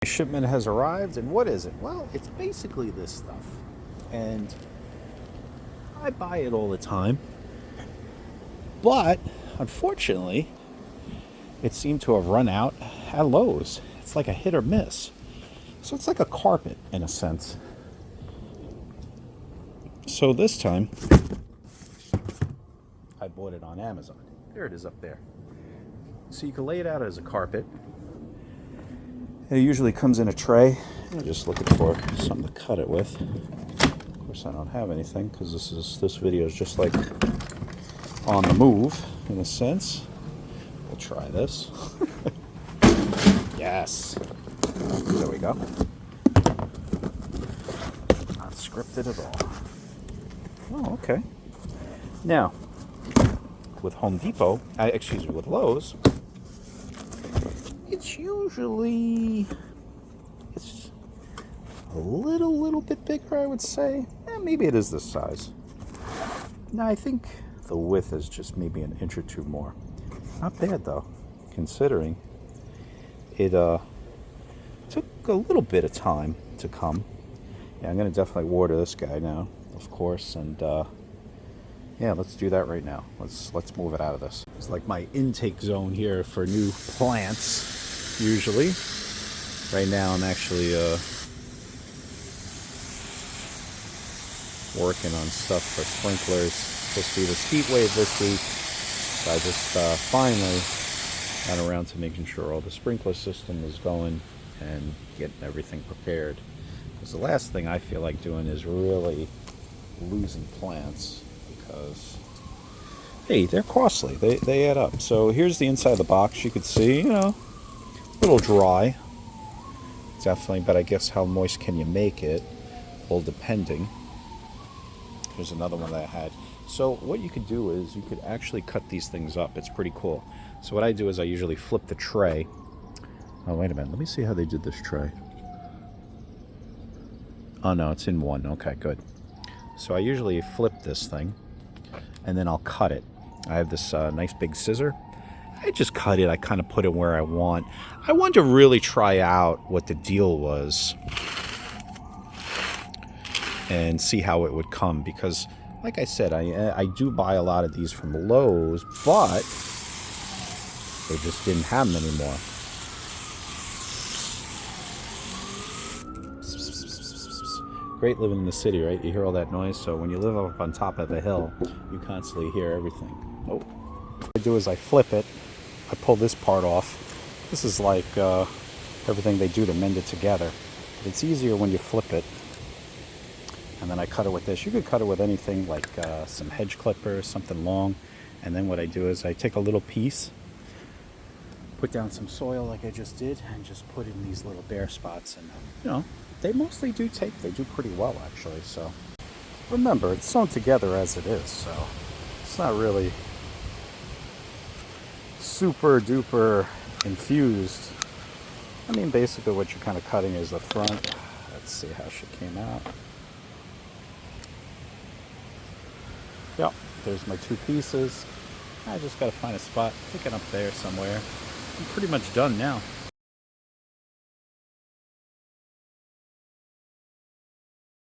Shipment has arrived, and what is it? Well, it's basically this stuff, and I buy it all the time, but unfortunately it seemed to have run out at Lowe's. It's like a hit or miss, so it's like a carpet in a sense. So this time I bought it on Amazon. There it is up there. So you can lay it out as a carpet. It usually comes in a tray. I'm just looking for something to cut it with. Of course, I don't have anything because this video is just like on the move in a sense. We'll try this. Yes. There we go. Not scripted at all. Oh, okay. Now, with Home Depot, with Lowe's, it's usually a little bit bigger, I would say. Maybe it is this size. No, I think the width is just maybe an inch or two more. Not bad though, considering it took a little bit of time to come. Yeah, I'm gonna definitely water this guy now, of course, and yeah, let's do that right now. Let's move it out of this. It's like my intake zone here for new plants, usually. Right now I'm actually working on stuff for sprinklers. Supposed to be this heat wave this week. So I just finally got around to making sure all the sprinkler system is going and getting everything prepared. Because the last thing I feel like doing is really losing plants. Because, hey, they're costly. They add up. So here's the inside of the box. You could see, a little dry. Definitely, but I guess how moist can you make it? All depending. Here's another one that I had. So what you could do is you could actually cut these things up. It's pretty cool. So what I do is I usually flip the tray. Oh, wait a minute. Let me see how they did this tray. Oh, no, it's in one. Okay, good. So I usually flip this thing, and then I'll cut it. I have this nice big scissor. I just cut it. I kind of put it where I want. I wanted to really try out what the deal was and see how it would come, because like I said, I do buy a lot of these from Lowe's, but they just didn't have them anymore. Great living in the city, right? You hear all that noise. So when you live up on top of a hill, you constantly hear everything. Oh. What I do is I flip it. I pull this part off. This is like everything they do to mend it together. But it's easier when you flip it. And then I cut it with this. You could cut it with anything like some hedge clippers, something long. And then what I do is I take a little piece, put down some soil like I just did, and just put in these little bare spots. And, they mostly do they do pretty well, actually. So remember, it's sewn together as it is. So it's not really super duper infused. I mean, basically what you're kind of cutting is the front. Let's see how she came out. Yep, there's my two pieces. I just got to find a spot, pick it up there somewhere. I'm pretty much done now.